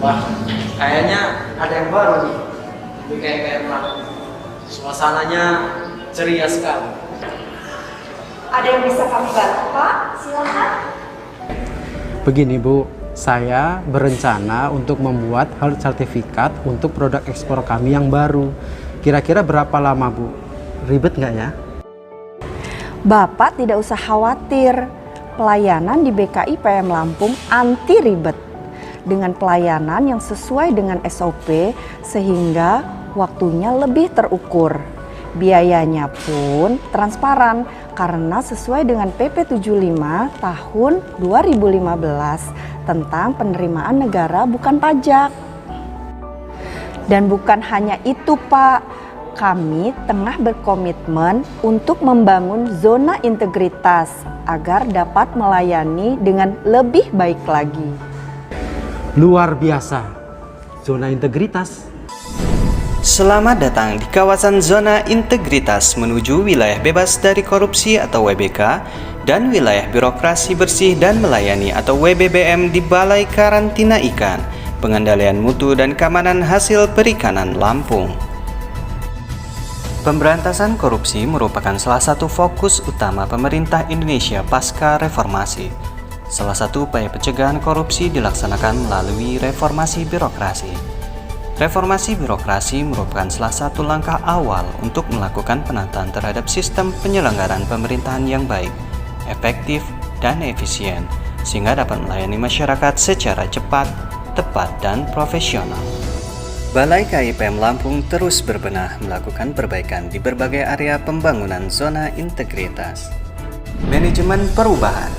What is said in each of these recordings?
Wah, kayaknya ada yang baru nih. Lebih kayak Vietnam. Suasananya ceria sekali. Ada yang bisa kami bantu, Pak? Silakan. Begini Bu, saya berencana untuk membuat health sertifikat untuk produk ekspor kami yang baru. Kira-kira berapa lama Bu? Ribet nggak ya? Bapak tidak usah khawatir. Pelayanan di BKI PM Lampung anti ribet. Dengan pelayanan yang sesuai dengan SOP sehingga waktunya lebih terukur. Biayanya pun transparan karena sesuai dengan PP 75 tahun 2015 tentang penerimaan negara bukan pajak. Dan bukan hanya itu Pak, kami tengah berkomitmen untuk membangun zona integritas agar dapat melayani dengan lebih baik lagi. Luar biasa, zona integritas. Selamat datang di kawasan zona integritas menuju wilayah bebas dari korupsi atau WBK dan wilayah birokrasi bersih dan melayani atau WBBM di Balai Karantina Ikan, Pengendalian Mutu dan Keamanan Hasil Perikanan Lampung. Pemberantasan korupsi merupakan salah satu fokus utama pemerintah Indonesia pasca reformasi. Salah satu upaya pencegahan korupsi dilaksanakan melalui reformasi birokrasi. Reformasi birokrasi merupakan salah satu langkah awal untuk melakukan penataan terhadap sistem penyelenggaraan pemerintahan yang baik, efektif, dan efisien, sehingga dapat melayani masyarakat secara cepat, tepat, dan profesional. Balai KAI PM Lampung terus berbenah melakukan perbaikan di berbagai area pembangunan zona integritas. Manajemen perubahan.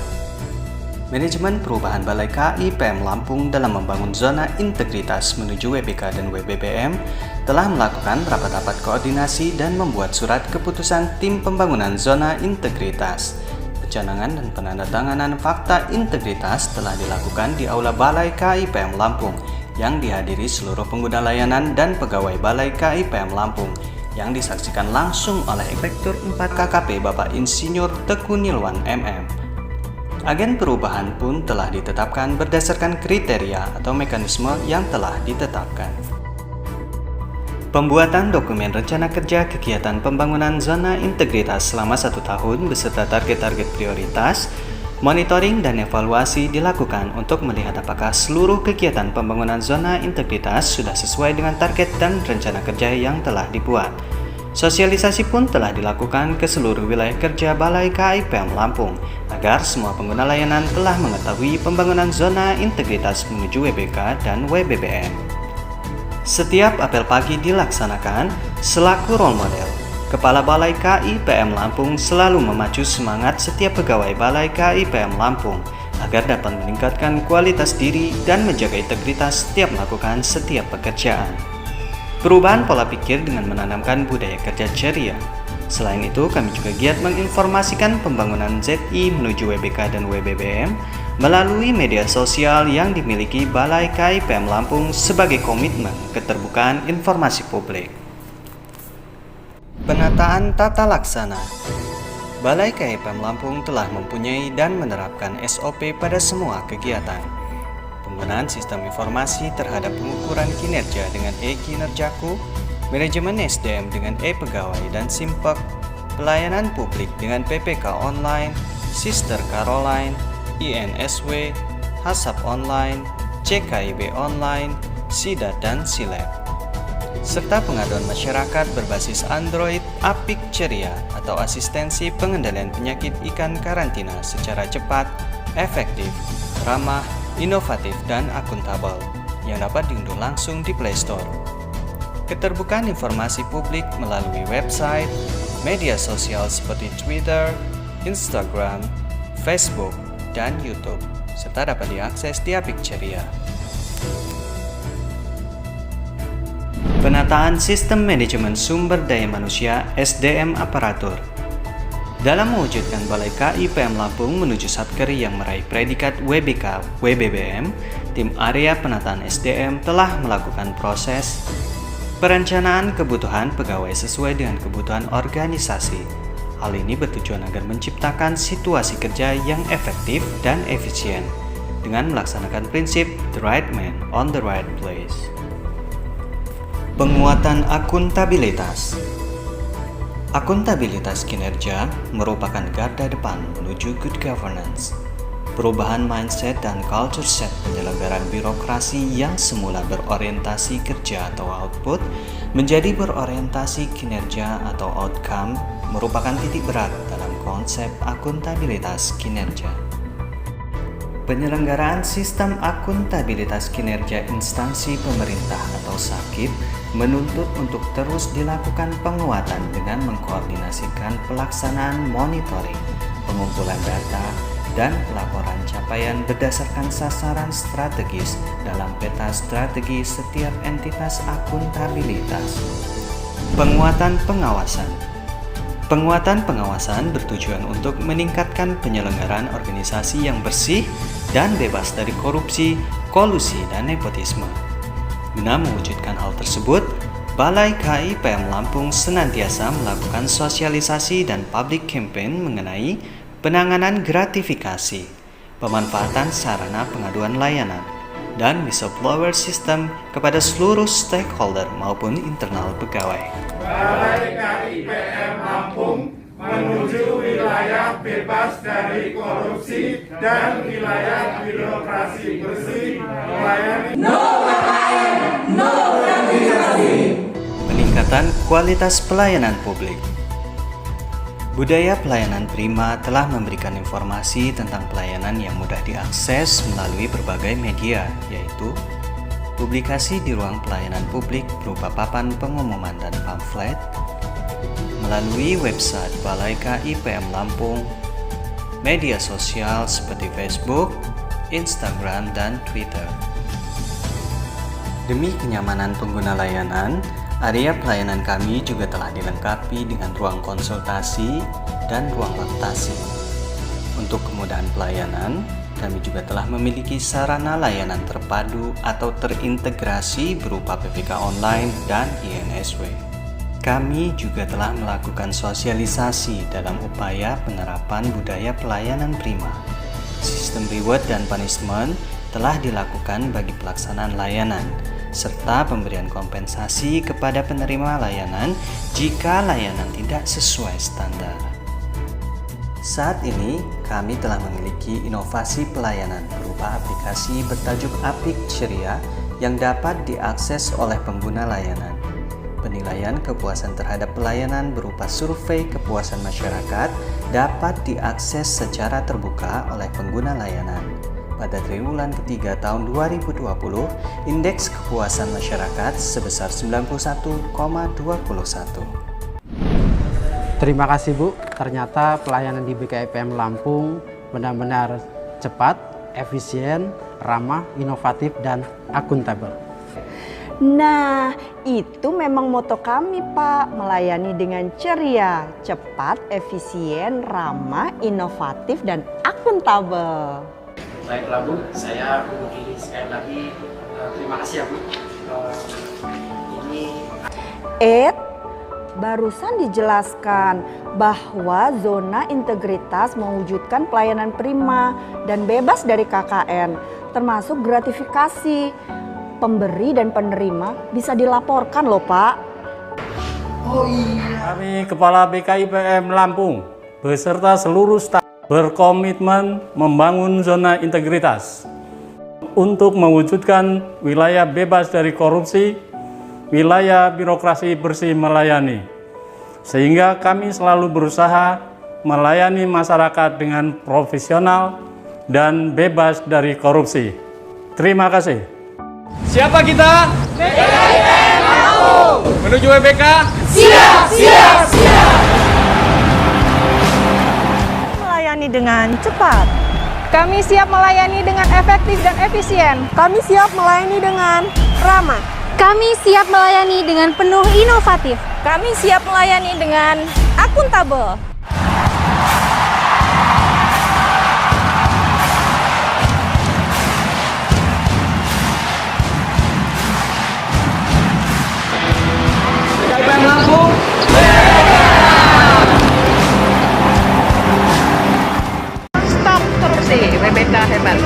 Manajemen perubahan Balai KAI PM Lampung dalam membangun zona integritas menuju WBK dan WBBM telah melakukan rapat-rapat koordinasi dan membuat surat keputusan tim pembangunan zona integritas. Pencanangan dan penandatanganan fakta integritas telah dilakukan di Aula Balai KAI PM Lampung yang dihadiri seluruh pengguna layanan dan pegawai Balai KAI PM Lampung yang disaksikan langsung oleh Inspektur 4 KKP Bapak Insinyur Teguh Nilwan MM. Agen perubahan pun telah ditetapkan berdasarkan kriteria atau mekanisme yang telah ditetapkan. Pembuatan dokumen rencana kerja kegiatan pembangunan zona integritas selama 1 tahun beserta target-target prioritas, monitoring dan evaluasi dilakukan untuk melihat apakah seluruh kegiatan pembangunan zona integritas sudah sesuai dengan target dan rencana kerja yang telah dibuat. Sosialisasi pun telah dilakukan ke seluruh wilayah kerja Balai KAI PM Lampung agar semua pengguna layanan telah mengetahui pembangunan zona integritas menuju WBK dan WBBM. Setiap apel pagi dilaksanakan selaku role model. Kepala Balai KAI PM Lampung selalu memacu semangat setiap pegawai Balai KAI PM Lampung agar dapat meningkatkan kualitas diri dan menjaga integritas setiap melakukan setiap pekerjaan. Perubahan pola pikir dengan menanamkan budaya kerja ceria. Selain itu, kami juga giat menginformasikan pembangunan ZI menuju WBK dan WBBM melalui media sosial yang dimiliki Balai KAI PM Lampung sebagai komitmen keterbukaan informasi publik. Penataan tata laksana. Balai KAI PM Lampung telah mempunyai dan menerapkan SOP pada semua kegiatan. Penggunaan sistem informasi terhadap pengukuran kinerja dengan e-kinerjaku, manajemen SDM dengan e-pegawai dan simpek, pelayanan publik dengan PPK online, Sister Caroline, INSW, Hasap online, CKIB online, SIDA dan SILEP, serta pengaduan masyarakat berbasis Android Apik Ceria atau asistensi pengendalian penyakit ikan karantina secara cepat, efektif, ramah, inovatif dan akuntabel yang dapat diunduh langsung di Play Store. Keterbukaan informasi publik melalui website, media sosial seperti Twitter, Instagram, Facebook, dan YouTube, serta dapat diakses di Apik Ceria. Penataan Sistem Manajemen Sumber Daya Manusia SDM Aparatur. Dalam mewujudkan Balai KAI PM Lampung menuju Satker yang meraih predikat WBK WBBM, tim area penataan SDM telah melakukan proses perencanaan kebutuhan pegawai sesuai dengan kebutuhan organisasi. Hal ini bertujuan agar menciptakan situasi kerja yang efektif dan efisien. dengan melaksanakan prinsip the right man on the right place. Penguatan akuntabilitas. Akuntabilitas kinerja merupakan garda depan menuju good governance. Perubahan mindset dan culture set penyelenggaraan birokrasi yang semula berorientasi kerja atau output menjadi berorientasi kinerja atau outcome merupakan titik berat dalam konsep akuntabilitas kinerja. Penyelenggaraan sistem akuntabilitas kinerja instansi pemerintah atau SAKIP menuntut untuk terus dilakukan penguatan dengan mengkoordinasikan pelaksanaan monitoring, pengumpulan data, dan pelaporan capaian berdasarkan sasaran strategis dalam peta strategi setiap entitas akuntabilitas. Penguatan pengawasan. Penguatan pengawasan bertujuan untuk meningkatkan penyelenggaraan organisasi yang bersih dan bebas dari korupsi, kolusi, dan nepotisme. Guna mewujudkan hal tersebut, Balai KAI PM Lampung senantiasa melakukan sosialisasi dan public campaign mengenai penanganan gratifikasi, pemanfaatan sarana pengaduan layanan, dan whistleblower system kepada seluruh stakeholder maupun internal pegawai. Balai KAI PM Lampung menuju wilayah bebas dari korupsi dan wilayah birokrasi bersih melayani Peningkatan kualitas pelayanan publik. Budaya pelayanan prima telah memberikan informasi tentang pelayanan yang mudah diakses melalui berbagai media, yaitu publikasi di ruang pelayanan publik berupa papan pengumuman dan pamflet, melalui website Balai KAI PM Lampung, media sosial seperti Facebook, Instagram, dan Twitter. Demi kenyamanan pengguna layanan, area pelayanan kami juga telah dilengkapi dengan ruang konsultasi dan ruang laktasi. Untuk kemudahan pelayanan, kami juga telah memiliki sarana layanan terpadu atau terintegrasi berupa PPK online dan INSW. Kami juga telah melakukan sosialisasi dalam upaya penerapan budaya pelayanan prima. Sistem reward dan punishment telah dilakukan bagi pelaksanaan layanan, serta pemberian kompensasi kepada penerima layanan jika layanan tidak sesuai standar. Saat ini, kami telah memiliki inovasi pelayanan berupa aplikasi bertajuk Apik Ceria yang dapat diakses oleh pengguna layanan. Penilaian kepuasan terhadap pelayanan berupa survei kepuasan masyarakat dapat diakses secara terbuka oleh pengguna layanan. Pada triwulan ketiga tahun 2020, indeks kepuasan masyarakat sebesar 91,21. Terima kasih Bu, ternyata pelayanan di BKI PM Lampung benar-benar cepat, efisien, ramah, inovatif, dan akuntabel. Nah, itu memang moto kami Pak, melayani dengan ceria, cepat, efisien, ramah, inovatif, dan akuntabel. Baiklah Bu, saya mengakhiri sekali lagi terima kasih ya Bu. Barusan dijelaskan bahwa zona integritas mewujudkan pelayanan prima dan bebas dari KKN, termasuk gratifikasi. Pemberi dan penerima bisa dilaporkan loh Pak. Oh iya. Kami Kepala BKI PM Lampung beserta seluruh staf berkomitmen membangun zona integritas untuk mewujudkan wilayah bebas dari korupsi, wilayah birokrasi bersih melayani, sehingga kami selalu berusaha melayani masyarakat dengan profesional dan bebas dari korupsi. Terima kasih. Siapa kita? BKI PM Lampung. Menuju WBK? Siap! Melayani dengan cepat. Kami siap melayani dengan efektif dan efisien. Kami siap melayani dengan ramah. Kami siap melayani dengan penuh inovatif. Kami siap melayani dengan akuntabel. Stop korupsi, WBK hebat.